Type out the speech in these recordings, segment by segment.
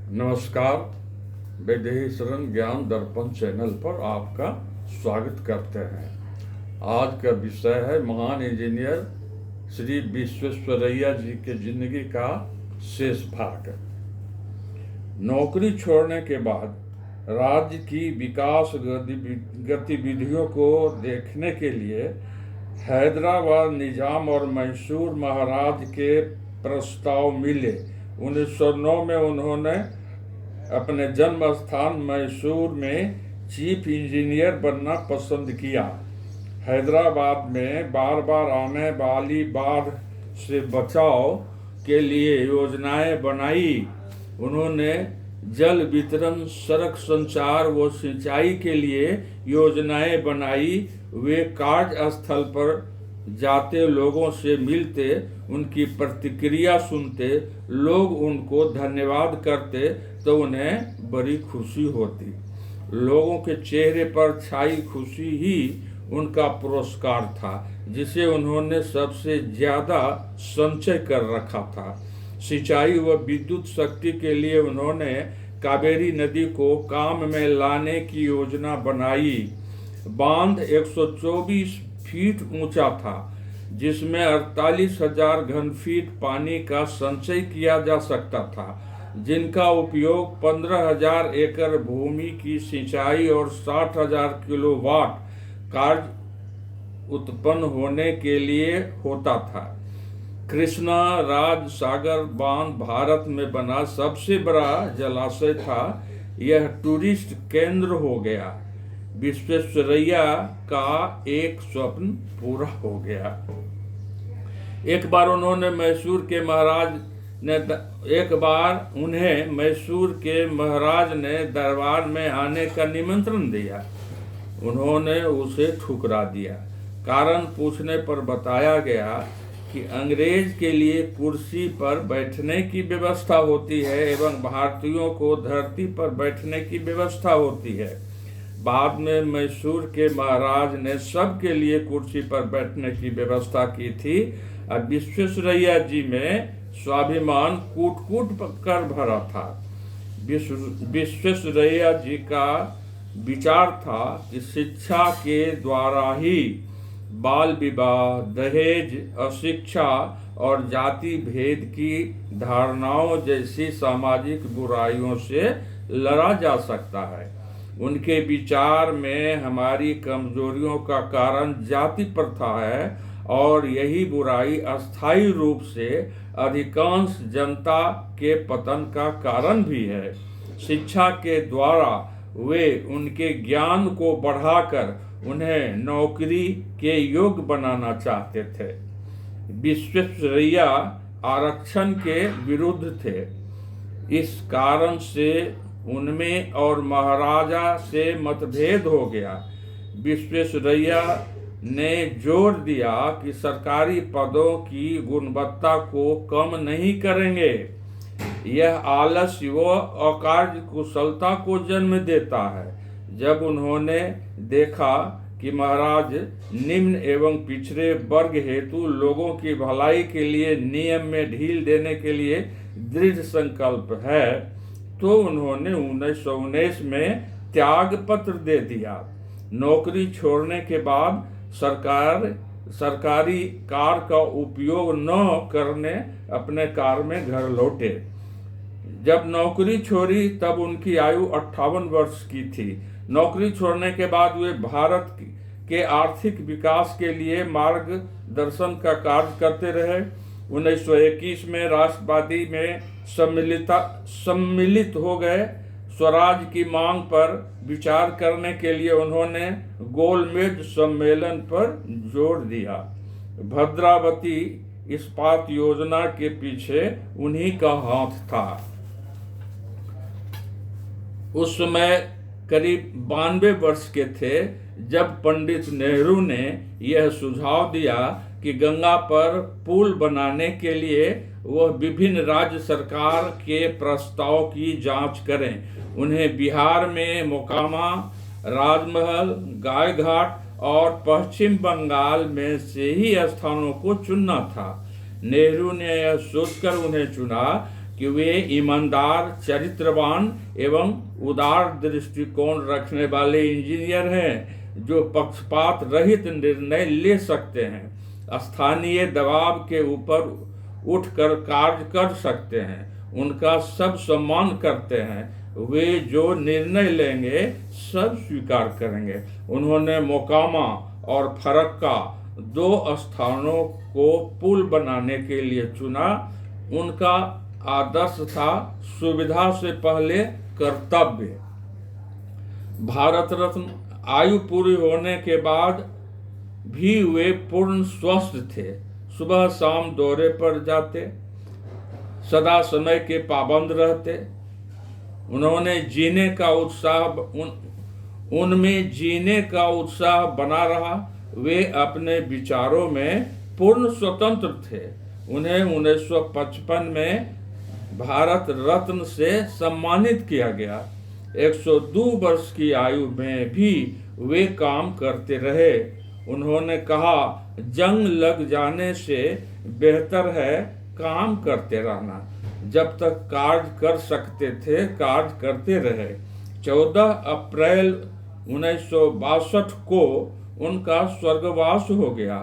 नमस्कार। वैदेही शरण ज्ञान दर्पण चैनल पर आपका स्वागत करते हैं। आज का विषय है महान इंजीनियर श्री विश्वेश्वरैया जी के जिंदगी का शेष भाग। नौकरी छोड़ने के बाद राज्य की विकास गतिविधियों को देखने के लिए हैदराबाद निजाम और मैसूर महाराज के प्रस्ताव मिले। 1909 में उन्होंने अपने जन्म स्थान मैसूर में चीफ इंजीनियर बनना पसंद किया। हैदराबाद में बार बार आने वाली बाढ़ से बचाव के लिए योजनाएं बनाई। उन्होंने जल वितरण, सड़क संचार व सिंचाई के लिए योजनाएं बनाई। वे कार्यस्थल पर जाते, लोगों से मिलते, उनकी प्रतिक्रिया सुनते, लोग उनको धन्यवाद करते तो उन्हें बड़ी खुशी होती। लोगों के चेहरे पर छाई खुशी ही उनका पुरस्कार था, जिसे उन्होंने सबसे ज्यादा संचय कर रखा था। सिंचाई व विद्युत शक्ति के लिए उन्होंने कावेरी नदी को काम में लाने की योजना बनाई। बांध 124 फीट ऊंचा था, जिसमें 48,000 घन फीट पानी का संचय किया जा सकता था, जिनका उपयोग 15,000 एकड़ भूमि की सिंचाई और 60,000 किलोवाट कार्य उत्पन्न होने के लिए होता था। कृष्णा राज सागर बांध भारत में बना सबसे बड़ा जलाशय था। यह टूरिस्ट केंद्र हो गया। विश्वेश्वरैया का एक स्वप्न पूरा हो गया। एक बार उन्हें मैसूर के महाराज ने दरबार में आने का निमंत्रण दिया। उन्होंने उसे ठुकरा दिया। कारण पूछने पर बताया गया कि अंग्रेज के लिए कुर्सी पर बैठने की व्यवस्था होती है एवं भारतीयों को धरती पर बैठने की व्यवस्था होती है। बाद में मैसूर के महाराज ने सबके लिए कुर्सी पर बैठने की व्यवस्था की थी। अब विश्वेश्वरैया जी में स्वाभिमान कूट कूट कर भरा था। विश्वेश्वरैया जी का विचार था कि शिक्षा के द्वारा ही बाल विवाह, दहेज, अशिक्षा और जाति भेद की धारणाओं जैसी सामाजिक बुराइयों से लड़ा जा सकता है। उनके विचार में हमारी कमजोरियों का कारण जाति प्रथा है और यही बुराई अस्थायी रूप से अधिकांश जनता के पतन का कारण भी है। शिक्षा के द्वारा वे उनके ज्ञान को बढ़ाकर उन्हें नौकरी के योग्य बनाना चाहते थे। विश्वेश्वरैया आरक्षण के विरुद्ध थे। इस कारण से उनमें और महाराजा से मतभेद हो गया। विश्वेश्वरैया ने जोर दिया कि सरकारी पदों की गुणवत्ता को कम नहीं करेंगे। यह आलस्य व अकार्य कुशलता को जन्म देता है। जब उन्होंने देखा कि महाराज निम्न एवं पिछड़े वर्ग हेतु लोगों की भलाई के लिए नियम में ढील देने के लिए दृढ़ संकल्प है, तो उन्होंने 1919 में त्याग पत्र दे दिया। नौकरी छोड़ने के बाद सरकारी कार का उपयोग न करने अपने कार में घर लौटे। जब नौकरी छोड़ी तब उनकी आयु 58 वर्ष की थी। नौकरी छोड़ने के बाद वे भारत के आर्थिक विकास के लिए मार्गदर्शन का कार्य करते रहे। 1921 में राष्ट्रवादी में सम्मिलित हो गए। स्वराज की मांग पर विचार करने के लिए उन्होंने गोलमेज सम्मेलन पर जोर दिया। भद्रावती इस्पात योजना के पीछे उन्हीं का हाथ था। उस समय करीब 92 वर्ष के थे जब पंडित नेहरू ने यह सुझाव दिया कि गंगा पर पुल बनाने के लिए वह विभिन्न राज्य सरकार के प्रस्ताव की जांच करें। उन्हें बिहार में मोकामा, राजमहल, गायघाट और पश्चिम बंगाल में से ही स्थानों को चुनना था। नेहरू ने यह सोचकर उन्हें चुना कि वे ईमानदार, चरित्रवान एवं उदार दृष्टिकोण रखने वाले इंजीनियर हैं जो पक्षपात रहित निर्णय ले सकते हैं, स्थानीय दबाव के ऊपर उठकर कार्य कर सकते हैं, उनका सब सम्मान करते हैं, वे जो निर्णय लेंगे सब स्वीकार करेंगे। उन्होंने मोकामा और फरक्का 2 स्थानों को पुल बनाने के लिए चुना। उनका आदर्श था सुविधा से पहले कर्तव्य। भारत रत्न आयु पूरी होने के बाद भी वे पूर्ण स्वस्थ थे। सुबह शाम दौरे पर जाते, सदा समय के पाबंद रहते। उन्होंने जीने का उत्साह उनमें जीने का उत्साह बना रहा। वे अपने विचारों में पूर्ण स्वतंत्र थे। उन्हें 1955 में भारत रत्न से सम्मानित किया गया। 102 वर्ष की आयु में भी वे काम करते रहे। उन्होंने कहा, जंग लग जाने से बेहतर है काम करते रहना। जब तक कार्य कर सकते थे कार्य करते रहे। 14 अप्रैल 1962 को उनका स्वर्गवास हो गया।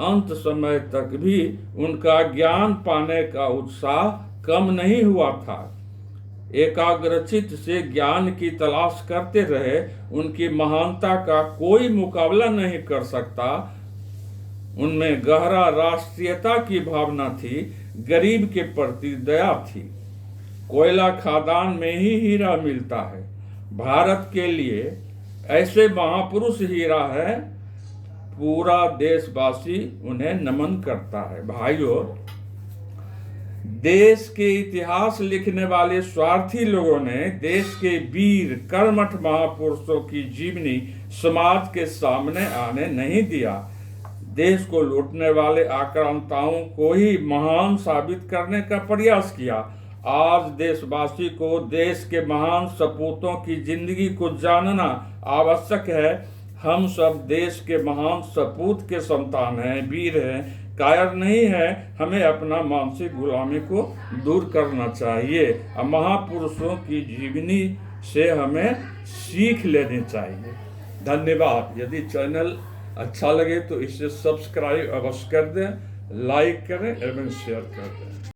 अंत समय तक भी उनका ज्ञान पाने का उत्साह कम नहीं हुआ था। एकाग्रचित्त से ज्ञान की तलाश करते रहे। उनकी महानता का कोई मुकाबला नहीं कर सकता। उनमें गहरा राष्ट्रीयता की भावना थी, गरीब के प्रति दया थी। कोयला खदान में ही हीरा मिलता है। भारत के लिए ऐसे महापुरुष हीरा है। पूरा देशवासी उन्हें नमन करता है। भाइयों, देश के इतिहास लिखने वाले स्वार्थी लोगों ने देश के वीर कर्मठ महापुरुषों की जीवनी समाज के सामने आने नहीं दिया। देश को लूटने वाले आक्रांताओं को ही महान साबित करने का प्रयास किया। आज देशवासी को देश के महान सपूतों की जिंदगी को जानना आवश्यक है। हम सब देश के महान सपूत के संतान हैं, वीर हैं, कायर नहीं है। हमें अपना मानसिक गुलामी को दूर करना चाहिए और महापुरुषों की जीवनी से हमें सीख लेनी चाहिए। धन्यवाद। यदि चैनल अच्छा लगे तो इसे सब्सक्राइब अवश्य कर दें, लाइक करें एवं शेयर कर दें।